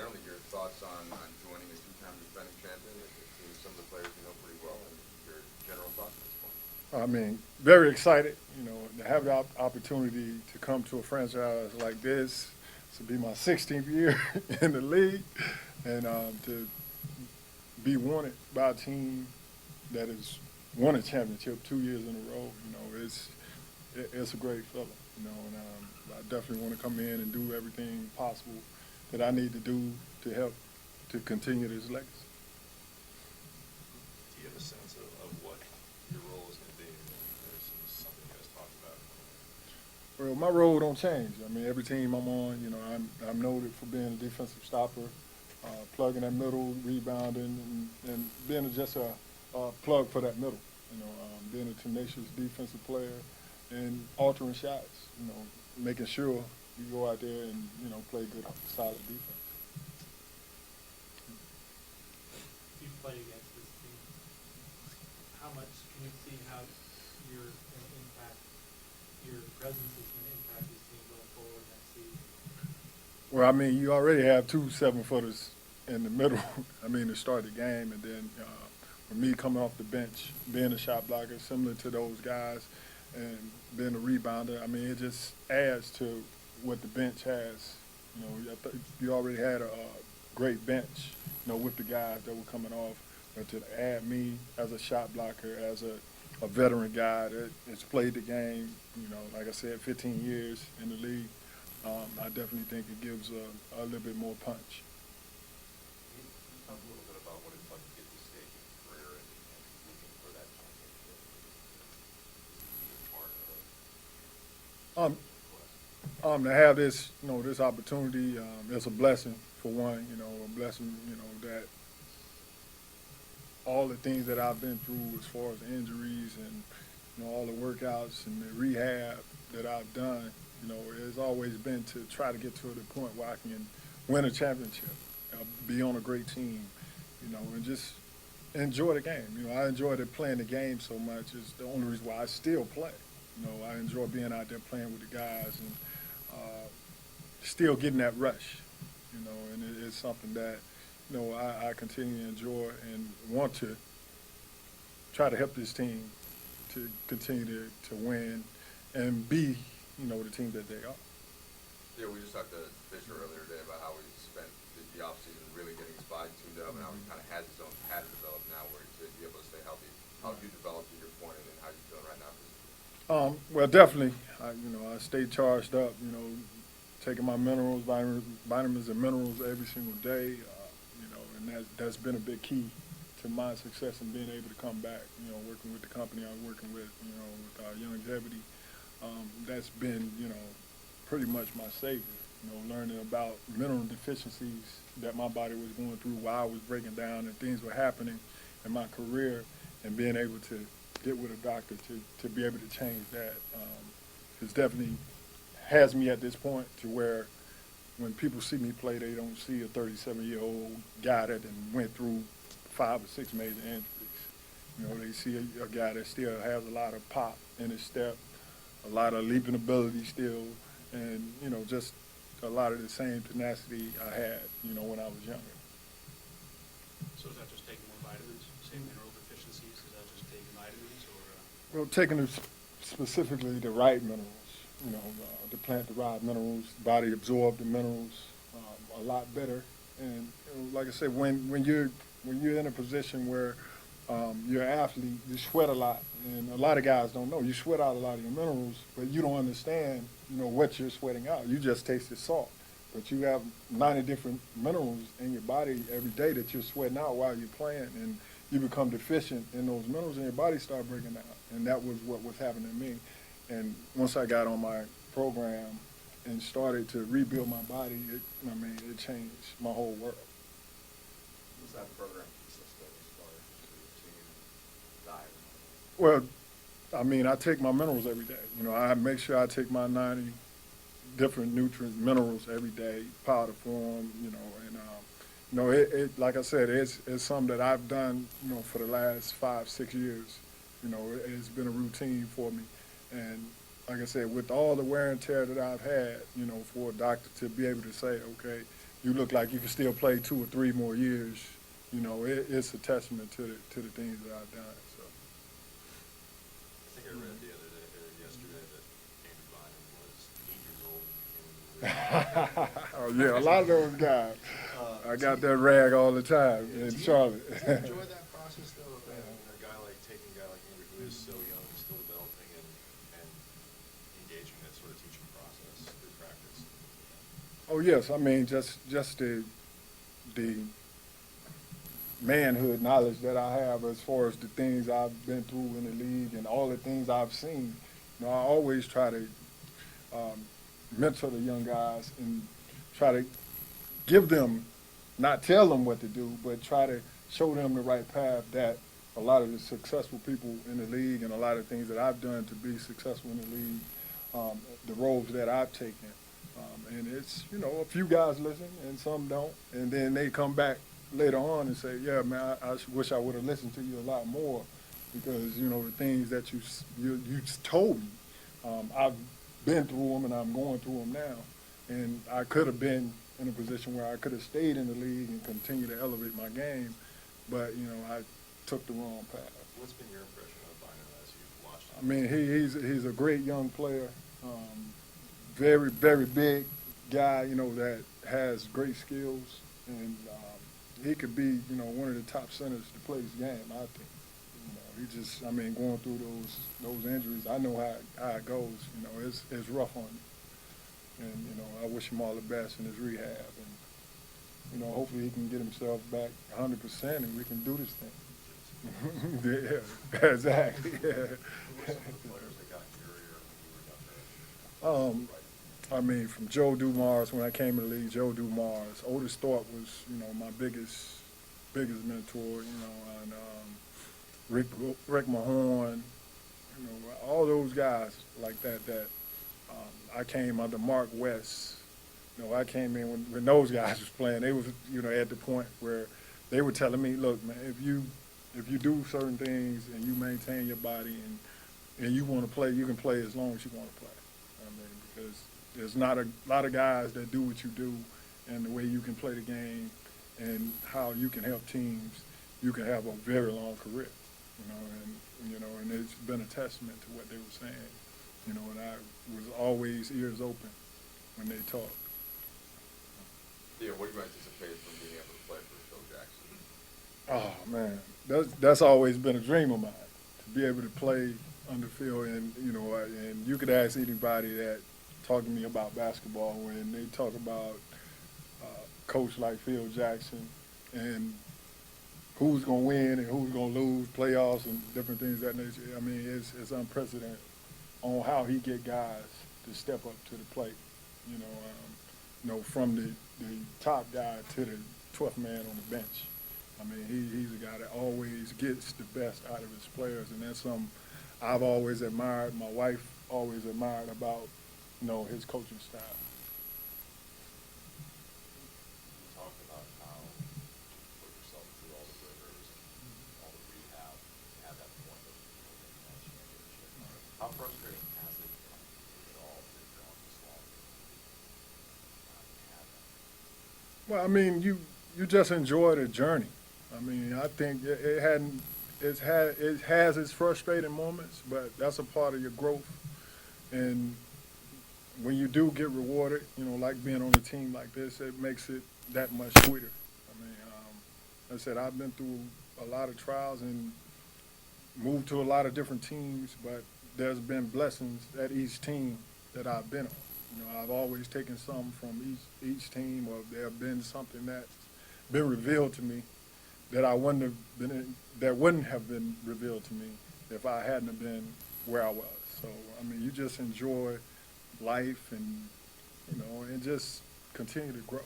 generally your thoughts on joining a two-time defending champion. It seems some of the players you know pretty well, and your general thoughts at this point. I mean, very excited, to have the opportunity to come to a franchise like this. To be my 16th year in the league, and to be wanted by a team that has won a championship 2 years in a row. It's a great feeling. And I definitely want to come in and do everything possible that I need to do to help to continue this legacy. Do you have a sense of what your role is going to be? Or is this something you guys talked about? Well, my role don't change. I mean, every team I'm on, I'm noted for being a defensive stopper, plugging that middle, rebounding, and being just a plug for that middle. Being a tenacious defensive player and altering shots. Making sure you go out there and play good, solid defense. You play against this team. How much can you see how your presence is going to impact this team going forward next season? Well, I mean, you already have two 7-footers in the middle. I mean, to start the game, and then for me coming off the bench, being a shot blocker, similar to those guys, and being a rebounder. I mean, it just adds to what the bench has. You already had a great bench, with the guys that were coming off, but to add me as a shot blocker, as a veteran guy that's played the game, like I said, 15 years in the league, I definitely think it gives a little bit more punch. Can you talk a little bit about what it's like to get to this stage in your career and looking for that championship? Being part of Um, to have this opportunity, it's a blessing for one. A blessing, that all the things that I've been through as far as injuries and all the workouts and the rehab that I've done, it's always been to try to get to the point where I can win a championship, be on a great team, and just enjoy the game. I enjoyed playing the game so much. It's the only reason why I still play. I enjoy being out there playing with the guys and still getting that rush, and it's something that, I continue to enjoy and want to try to help this team to continue to win and be, the team that they are. Yeah, we just talked to Fisher earlier today about how he spent the offseason really getting his body tuned up, and how he kind of has his own pattern developed now where to be able to stay healthy. How have you developed to your point, and how you feeling right now? Well, definitely, I stay charged up, taking my minerals, vitamins and minerals every single day, and that's been a big key to my success in being able to come back, working with the company I'm working with, with our longevity. That's been, pretty much my savior, learning about mineral deficiencies that my body was going through while I was breaking down and things were happening in my career, and being able to get with a doctor to be able to change that. It's definitely has me at this point to where when people see me play, they don't see a 37-year-old guy that went through 5 or 6 major injuries. They see a guy that still has a lot of pop in his step, a lot of leaping ability still, and, just a lot of the same tenacity I had, when I was younger. So is that just taking more vitamins? Same mineral deficiencies? Is that just taking vitamins, or? Well, taking specifically the right minerals, the plant-derived minerals, body absorb the minerals a lot better. And like I said, when you're in a position where you're an athlete, you sweat a lot, and a lot of guys don't know. You sweat out a lot of your minerals, but you don't understand, what you're sweating out. You just tasted salt, but you have 90 different minerals in your body every day that you're sweating out while you're playing, and you become deficient in those minerals, and your body start breaking down. And that was what was happening to me. And once I got on my program and started to rebuild my body, it changed my whole world. What's that program consist of as far as routine, diet? Well, I take my minerals every day. I make sure I take my 90 different nutrients, minerals every day, powder form, and it like I said, it's something that I've done, for the last 5, 6 years. It's been a routine for me. And like I said, with all the wear and tear that I've had, for a doctor to be able to say, okay, you look like you can still play 2 or 3 more years, you know, it's a testament to the things that I've done. So. I think I read the other day, or yesterday, that Andrew Bynum was 8 years old when he came into the league. Oh yeah, a lot of those guys. I got that rag all the time in Charlotte. Do you enjoy that process though? Taking a guy like Andrew who is so young and still developing and engaging that sort of teaching process through practice? Oh yes, I mean just the manhood knowledge that I have as far as the things I've been through in the league and all the things I've seen. You know, I always try to mentor the young guys and try to give them, not tell them what to do, but try to show them the right path that a lot of the successful people in the league and a lot of things that I've done to be successful in the league, the roles that I've taken. And it's, you know, a few guys listen and some don't. And then they come back later on and say, yeah, man, I wish I would have listened to you a lot more because, you know, the things that you told me, I've been through them and I'm going through them now. And I could have been in a position where I could have stayed in the league and continued to elevate my game, but, you know, I took the wrong path. What's been your impression of Bynum as you've watched I him? mean, he's a great young player, very, very big guy, you know, that has great skills, and he could be, you know, one of the top centers to play his game, I think. You know, he just, I mean, going through those injuries, I know how it goes. You know, it's rough on him. And, you know, I wish him all the best in his rehab. And, you know, hopefully he can get himself back 100% and we can do this thing. Yeah, exactly. Yeah. Who were some of the players that got in your ear when you were younger? I mean, from Joe Dumars, when I came in the league, Joe Dumars. Otis Thorpe was, you know, my biggest mentor, you know, and Rick Mahorn, you know, all those guys like that I came under Mark West. You know, I came in when those guys was playing. They was, you know, at the point where they were telling me, look, man, if you do certain things and you maintain your body and you want to play, you can play as long as you want to play. I mean, because there's not a lot of guys that do what you do and the way you can play the game and how you can help teams. You can have a very long career, and it's been a testament to what they were saying. You know, and I was always ears open when they talked. Yeah, what do you anticipate from being able to play for Phil Jackson? Oh man, that's always been a dream of mine, to be able to play under Phil. And you know, and you could ask anybody that talk to me about basketball when they talk about a coach like Phil Jackson and who's gonna win and who's gonna lose, playoffs and different things of that nature. I mean, it's unprecedented on how he get guys to step up to the plate. You know, from the top guy to the 12th man on the bench. I mean, he's a guy that always gets the best out of his players, and that's something I've always admired. My wife always admired about, you know, his coaching style. You talked about how you put yourself through all the rigors and all the rehab to have that point of making that championship. How frustrating has it been, if at all, that you're on this long not have that? Well, I mean, you just enjoy the journey. I mean, I think it has its frustrating moments, but that's a part of your growth. And when you do get rewarded, you know, like being on a team like this, it makes it that much sweeter. I mean, like I said, I've been through a lot of trials and moved to a lot of different teams, but there's been blessings at each team that I've been on. You know, I've always taken something from each team, or there have been something that's been revealed to me that wouldn't have been revealed to me if I hadn't have been where I was. So, I mean, you just enjoy life and, you know, and just continue to grow.